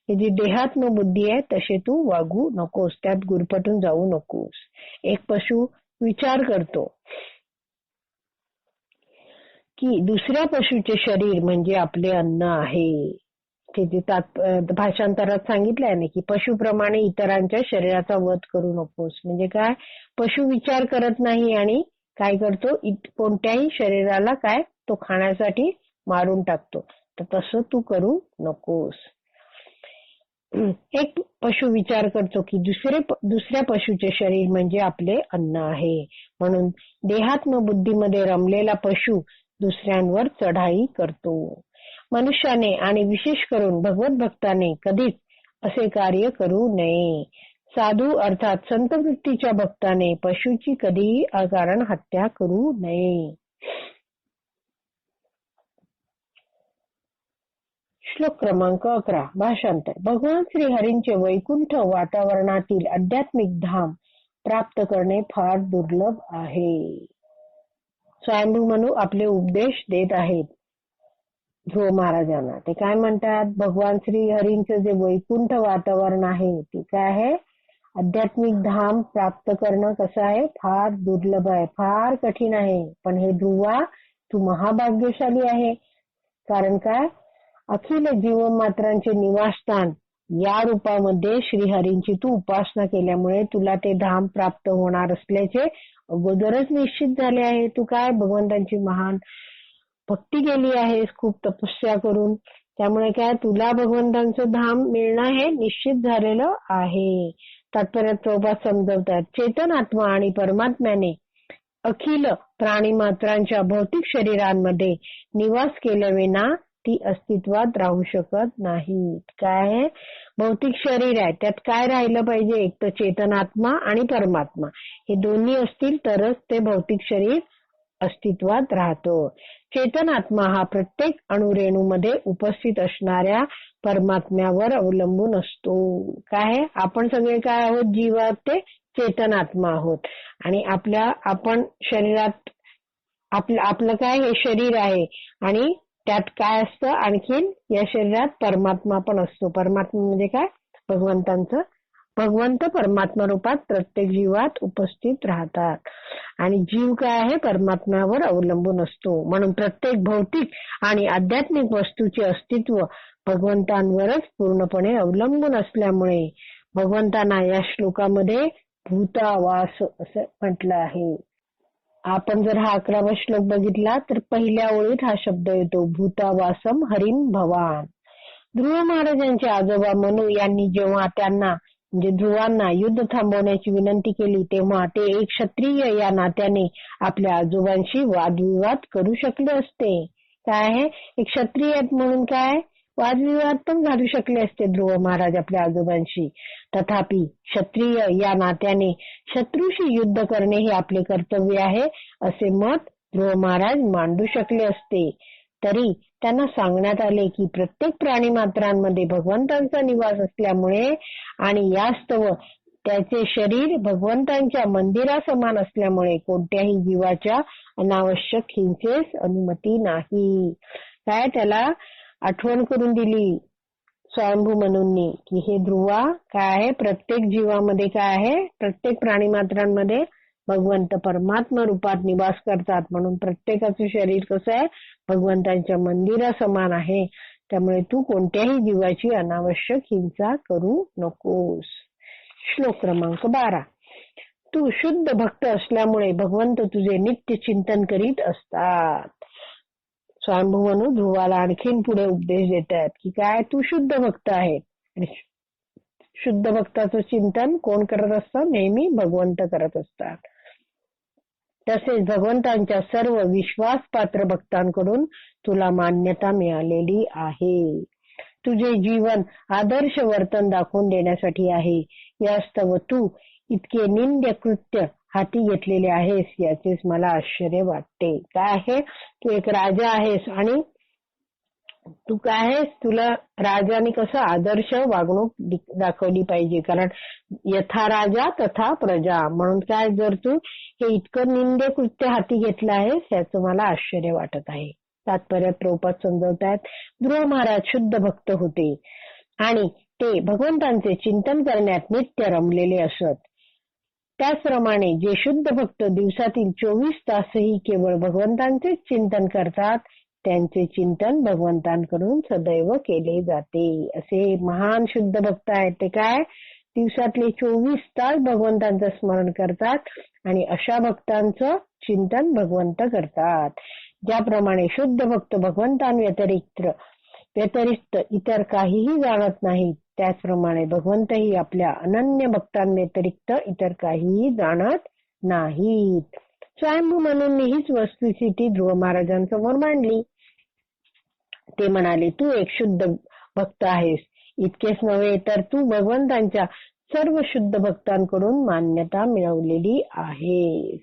ही जी देहात्म बुद्धी आहे तसे तू वागू नकोस, त्यात गुरफटून जाऊ नकोस. एक पशु विचार करतो की दुसऱ्या पशुचे शरीर म्हणजे आपले अन्न आहे. ते जे भाषांतरात सांगितलंय ना की पशुप्रमाणे इतरांच्या शरीराचा वध करू नकोस. म्हणजे काय, पशु विचार करत नाही आणि काय करतो, कोणत्याही शरीराला काय तो खाण्यासाठी मारून टाकतो, तर तसं तू करू नकोस. एक पशु विचार करतो की दुसऱ्या पशुचे शरीर म्हणजे आपले अन्न आहे, म्हणून देहात्म बुद्धीमध्ये रमलेला पशु दुसऱ्यांवर चढाई करतो. मनुष्याने आणि विशेष करून भगवत भक्ताने कधीच असे कार्य करू नये. साधू अर्थात संत वृत्तीच्या भक्ताने पशुची कधीही अकारण हत्या करू नये. श्लोक क्रमांक 11. भाषांतर. भगवान श्री हरींचे वैकुंठ वातावरणातील आध्यात्मिक धाम प्राप्त करणे फार दुर्लभ आहे. स्वयंभू मनू आपले उपदेश देत आहेत ध्रुव महाराजांना. ते काय म्हणतात, भगवान श्री हरींचं जे वैकुंठ वातावरण आहे ते काय आहे, आध्यात्मिक धाम प्राप्त करणं कसं आहे, फार दुर्लभ आहे, फार कठीण आहे. पण हे ध्रुवा तू महाभाग्यशाली आहे. कारण काय, अखिल जीवमात्रांचे निवासस्थान या रूपामध्ये श्रीहरींची तू उपासना केल्यामुळे तुला ते धाम प्राप्त होणार असल्याचे अगोदरच निश्चित झाले आहे. तू काय भगवंतांची महान भक्ती केली आहेस खूप तपस्या करून, त्यामुळे काय तुला भगवंतांचं धाम मिळणं हे निश्चित झालेलं आहे. तात्पर्यात प्रभुपाद समजवतात, चेतन आत्मा आणि परमात्म्याने अखिल प्राणीमात्रांच्या भौतिक शरीरांमध्ये निवास केल्याविना ती अस्तित्वात राहू शकत नाही. काय आहे? भौतिक शरीर आहे, त्यात काय राहिलं पाहिजे? एक तर चेतनात्मा आणि परमात्मा, हे दोन्ही असतील तरच ते भौतिक शरीर अस्तित्वात राहतं. चेतनात्मा हा प्रत्येक अणुरेणूमध्ये उपस्थित असणाऱ्या परमात्म्यावर अवलंबून असतो. काय आहे? आपण सगळे काय आहोत? जीवात ते चेतनात्मा आहोत. आणि आपण शरीरात आपलं काय? हे शरीर आहे आणि त्यात काय असतं? आणखीन या शरीरात परमात्मा पण असतो. परमात्मा म्हणजे काय? भगवंत परमात्मा रूपात प्रत्येक जीवात उपस्थित राहतात. आणि जीव काय आहे? परमात्म्यावर अवलंबून असतो. म्हणून प्रत्येक भौतिक आणि आध्यात्मिक वस्तूचे अस्तित्व भगवंतांवरच पूर्णपणे अवलंबून असल्यामुळे भगवंतांना या श्लोकामध्ये भूतावास असं म्हटलं आहे. आपण जर हा 11वा श्लोक बघितला तर पहिल्या ओळीत हा शब्द येतो, भूतावासम हरिम भवान. ध्रुव महाराजांचे आजोबा मनू यांनी जेव्हा त्यांना म्हणजे ध्रुवांना युद्ध थांबवण्याची विनंती केली तेव्हा ते एक क्षत्रिय या नात्याने आपल्या आजोबांशी वादविवाद करू शकले असते. काय आहे? एक क्षत्रिय म्हणून काय वादविवाद पण घालू शकले असते ध्रुव महाराज आपल्या आजोबांशी. तथापि क्षत्रिय या नात्याने शत्रूशी युद्ध करणे हे आपले कर्तव्य आहे असे मत ध्रुव महाराज मांडू शकले असते. तरी त्यांना सांगण्यात आले की प्रत्येक प्राणी मात्रांमध्ये भगवंतांचा निवास असल्यामुळे आणि यास्तव त्याचे शरीर भगवंतांच्या मंदिरासमान असल्यामुळे कोणत्याही जीवाच्या अनावश्यक हिंसेस अनुमती नाही. काय त्याला आठवण करून दिली स्वयंभू मनूंनी की हे ध्रुवा काय आहे? प्रत्येक जीवामध्ये काय आहे? प्रत्येक प्राणी मात्रांमध्ये भगवंत परमात्मा रूपात निवास करतात. म्हणून प्रत्येकाचं शरीर कसं आहे? भगवंतांच्या मंदिरासमान आहे. त्यामुळे तू कोणत्याही जीवाची अनावश्यक हिंसा करू नकोस. श्लोक क्रमांक 12. तू शुद्ध भक्त असल्यामुळे भगवंत तुझे नित्य चिंतन करीत असतात. स्वयंभू मनू ध्रुवाला आणखीन पुढे उपदेश देत आहेत की काय? तू शुद्ध भक्त आहे. आणि शुद्ध भक्ताचं चिंतन कोण करत असतं? नेहमी भगवंत करत असतात. तसेच भगवंतांच्या सर्व विश्वासपात्र भक्तांकडून तुला मान्यता मिळालेली आहे. तुझे जीवन आदर्श वर्तन दाखवून देण्यासाठी आहे. यास्तव तू इतके निंद्य कृत्य हाती घेतलेले आहेस याचेच मला आश्चर्य वाटते. काय आहे? तू एक राजा आहेस आणि तू काय आहेस? तुला राजाने कसं आदर्श वागणूक दाखवली पाहिजे. कारण यथा राजा तथा प्रजा. म्हणून काय जर तू हे इतकं निंद्य कृत्य हाती घेतलं आहेस याचं मला आश्चर्य वाटत आहे. तात्पर्य प्रभुपाद समजवतात, ध्रुव महाराज शुद्ध भक्त होते आणि ते भगवंतांचे चिंतन करण्यात नित्य रमलेले असत. त्याचप्रमाणे जे शुद्ध भक्त दिवसातील 24 तासही केवळ भगवंतांचे चिंतन करतात त्यांचे चिंतन भगवंतांकडून सदैव केले जाते. असे महान शुद्ध भक्त आहेत ते काय? दिवसातले 24 तास भगवंतांचं स्मरण करतात आणि अशा भक्तांचं चिंतन भगवंत करतात. ज्याप्रमाणे शुद्ध भक्त भगवंतांव्यतिरिक्त इतर काहीही जाणत नाहीत त्याचप्रमाणे भगवंतही आपल्या अनन्य भक्तांव्यतिरिक्त इतर काहीही जाणत नाहीत. स्वयंभू मनूंनी हीच वस्तुस्थिती ध्रुव महाराजांसमोर मांडली. ते म्हणाले, तू एक शुद्ध भक्त आहेस. इतकेच नव्हे तर तू भगवंतांच्या सर्व शुद्ध भक्तांकडून मान्यता मिळवलेली आहेस.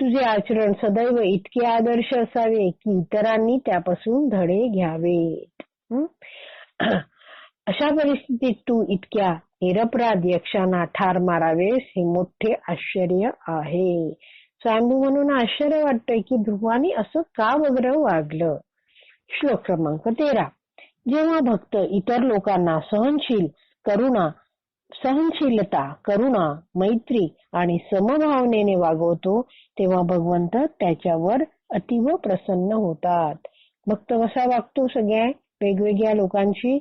तुझे आचरण सदैव इतके आदर्श असावे की इतरांनी त्यापासून धडे घ्यावेत. अशा परिस्थितीत तू इतक्या निरपराध यक्षांना ठार मारावेस हे मोठे आश्चर्य आहे. स्वयंभू म्हणून आश्चर्य वाटतंय की ध्रुवानी असं का वगैरे वागलं. श्लोक क्रमांक 13. जेव्हा भक्त इतर लोकांना सहनशीलता, करुणा, मैत्री आणि समभावनेने वागवतो तेव्हा भगवंत त्याच्यावर अतीव प्रसन्न होतात. भक्त कसा वागतो? सगळ्या वेगवेगळ्या लोकांशी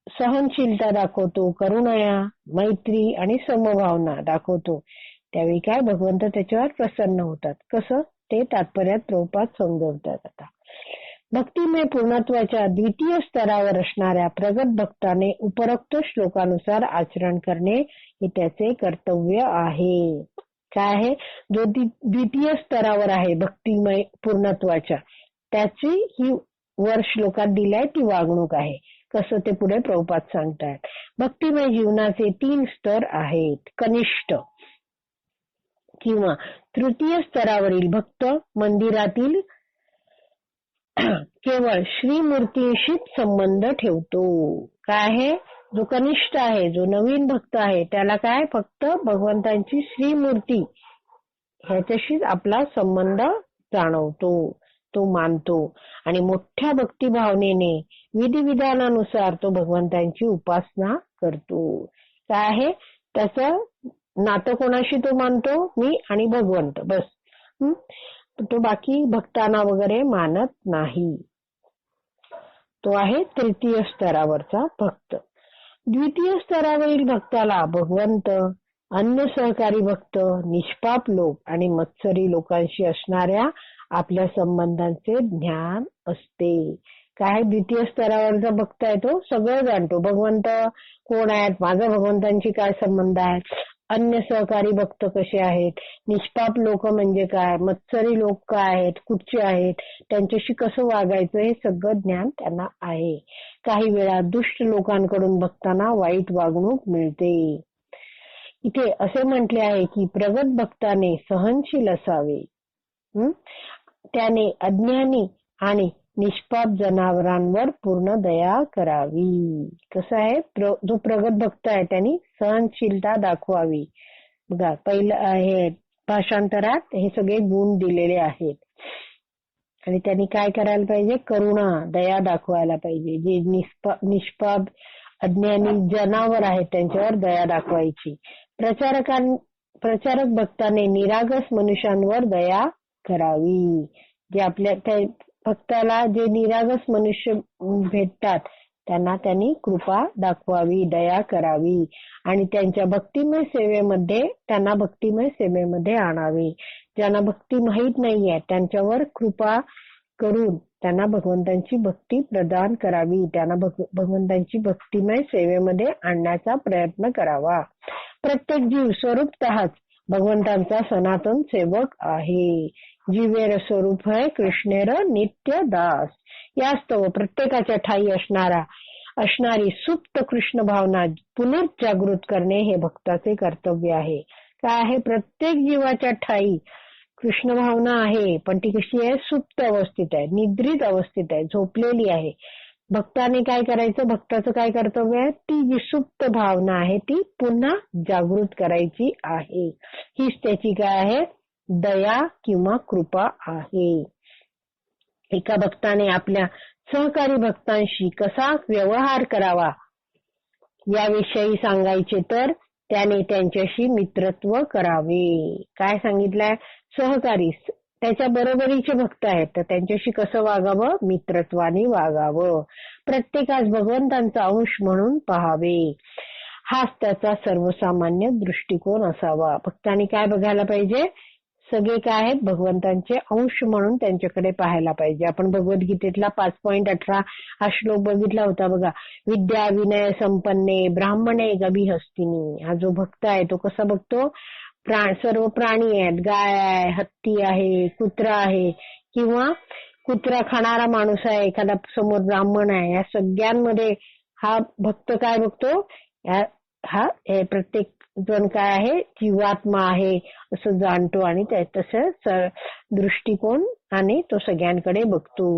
सहनशीलता दाखवतो, करुणा, मैत्री आणि समभावना दाखवतो. त्यावेळी काय भगवंत त्याच्यावर प्रसन्न होतात. कसं ते तात्पर्यात प्रभुपाद समजवतात. आता भक्तिमय पूर्णत्वाच्या द्वितीय स्तरावर असणाऱ्या प्रगत भक्ताने उपरोक्त श्लोकानुसार आचरण करणे हे त्याचे कर्तव्य आहे. काय आहे, जो द्वितीय स्तरावर आहे भक्तिमय पूर्णत्वाच्या, त्याची ही वर श्लोकात दिलाय ती वागणूक आहे. कसं ते पुढे प्रभुपाद सांगतात. भक्तिमय जीवनाचे 3 स्तर आहेत. कनिष्ठ किंवा तृतीय स्तरावरील भक्त मंदिरातील केवळ श्रीमूर्तीशीच संबंध ठेवतो. काय आहे, जो कनिष्ठ आहे, जो नवीन भक्त आहे, त्याला काय फक्त भगवंतांची श्रीमूर्ती ह्याच्याशीच आपला संबंध जाणवतो, तो मानतो आणि मोठ्या भक्तिभावनेने विधिविधानानुसार तो भगवंतांची उपासना करतो. काय आहे, त्याचं नातं कोणाशी तो मानतो, मी आणि भगवंत बस. तो बाकी भक्तांना वगैरे मानत नाही. तो आहे तृतीय स्तरावरचा भक्त. द्वितीय स्तरावरील भक्ताला भगवंत, अन्य सहकारी भक्त, निष्पाप लोक आणि मत्सरी लोकांशी असणाऱ्या आपल्या संबंधांचे ज्ञान असते. काय द्वितीय स्तरावरचा भक्त आहे तो सगळं जाणतो. भगवंत कोण आहेत, माझा भगवंतांशी काय संबंध आहे, अन्य सहकारी भक्त कसे आहेत, निष्पाप लोक म्हणजे काय, मत्सरी लोक काय आहेत, कुठचे आहेत, त्यांच्याशी कसं वागायचं, हे सगळं ज्ञान त्यांना आहे. काही वेळा दुष्ट लोकांकडून भक्तांना वाईट वागणूक मिळते. इथे असे म्हटले आहे की प्रगत भक्ताने सहनशील असावे. त्याने अज्ञानी आणि निष्पाप जनावरांवर पूर्ण दया करावी. कसं आहे, जो प्रगत भक्त आहे त्यांनी सहनशीलता दाखवावी. बघा पहिलं हे भाषांतरात हे सगळे गुण दिलेले आहेत. आणि त्यांनी काय करायला पाहिजे, करुणा, दया दाखवायला पाहिजे. जे निष्पाप अज्ञानी जनावर आहेत त्यांच्यावर दया दाखवायची. प्रचारक भक्ताने निरागस मनुष्यांवर दया करावी. जे आपल्या भक्ताला जे निरागस मनुष्य भेटतात त्यांना त्यांनी कृपा दाखवावी, दया करावी आणि त्यांना भक्तिमय सेवेमध्ये आणावे. ज्यांना भक्ती माहित नाहीये त्यांच्यावर कृपा करून त्यांना भगवंतांची भक्ती प्रदान करावी. त्यांना भगवंतांची भक्तिमय सेवेमध्ये आणण्याचा प्रयत्न करावा. प्रत्येक जीव स्वरूपतःच भगवंतांचा सनातन सेवक आहे. जीवेर स्वरूप है कृष्णेर नित्य दास. यास्तव प्रत्येकाच्या ठाई असणारी सुप्त कृष्ण भावना पुनर्जागृत करणे हे भक्ताचे कर्तव्य आहे. काय आहे, प्रत्येक जीवाच्या ठाई कृष्ण भावना आहे, पण ती कशी आहे, सुप्त अवस्थित आहे, निद्रित अवस्थित आहे, झोपलेली आहे. भक्ताने काय करायचं, भक्ताचं काय कर्तव्य आहे, ती जी सुप्त भावना आहे ती पुन्हा जागृत करायची आहे. हीच त्याची काय आहे, दया किंवा कृपा आहे. एका भक्ताने आपल्या सहकारी भक्तांशी कसा व्यवहार करावा याविषयी सांगायचे तर त्याने त्यांच्याशी मित्रत्व करावे. काय सांगितलंय, सहकारी त्याच्या बरोबरीचे भक्त आहेत तर त्यांच्याशी कसं वागावं, मित्रत्वाने वागावं. प्रत्येकास भगवंतांचा अंश म्हणून पाहावे. हाच त्याचा सर्वसामान्य दृष्टिकोन असावा. भक्तांनी काय बघायला पाहिजे, सगळे काय आहेत, भगवंतांचे अंश म्हणून त्यांच्याकडे पाहायला पाहिजे. आपण भगवद्गीतेतला 5.18 हा श्लोक बघितला होता बघा. विद्या विनय संपन्ने ब्राह्मणे गभिहस्तिनी. हा जो भक्त आहे तो कसा बघतो, सर्व प्राणी आहेत, गाय आहे, हत्ती आहे, कुत्रा आहे किंवा कुत्रा खाणारा माणूस आहे, एखादा समोर ब्राह्मण आहे, या सगळ्यांमध्ये हा भक्त काय बघतो, हा प्रत्येक जण काय आहे, जीवात्मा आहे असं जाणतो आणि तसं दृष्टिकोन आणि तो सगळ्यांकडे बघतो.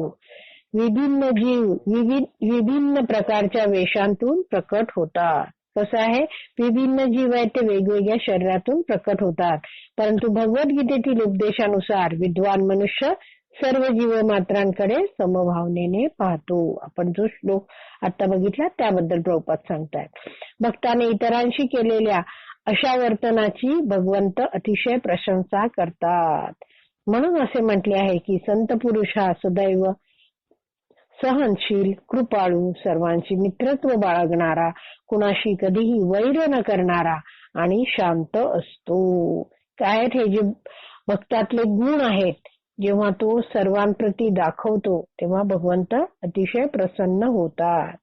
विभिन्न जीव विभिन्न प्रकारच्या वेशांतून प्रकट होतात. कसं आहे, विभिन्न जीव आहेत ते वेगवेगळ्या शरीरातून प्रकट होतात, परंतु भगवद्गीतेतील उपदेशानुसार विद्वान मनुष्य सर्व जीवमात्रांकडे समभावनेने पाहतो. आपण जो श्लोक आता बघितला त्याबद्दल प्रभुपाद सांगतायत. भक्ताने इतरांशी केलेल्या अशा वर्तनाची भगवंत अतिशय प्रशंसा करतात. म्हणून असे म्हटले आहे की संत पुरुष हा सदैव सहनशील, कृपाळू, सर्वांशी मित्रत्व बाळगणारा, कुणाशी कधीही वैर न करणारा आणि शांत असतो. काय हे जे भक्तातले गुण आहेत, जेव्हा तो सर्वांप्रती दाखवतो तेव्हा भगवंत अतिशय प्रसन्न होतात.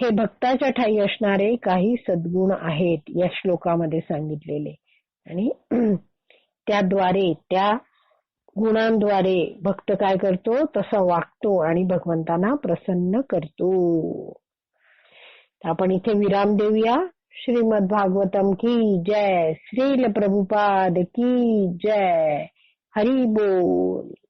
हे भक्ताच्या ठाई असणारे काही सद्गुण आहेत या श्लोकामध्ये सांगितलेले. आणि त्याद्वारे, त्या गुणांद्वारे भक्त काय करतो, तसा वागतो आणि भगवंतांना प्रसन्न करतो. आपण इथे विराम देऊया. श्रीमद भागवतम की जय. श्रील प्रभुपाद की जय. हरी बोल.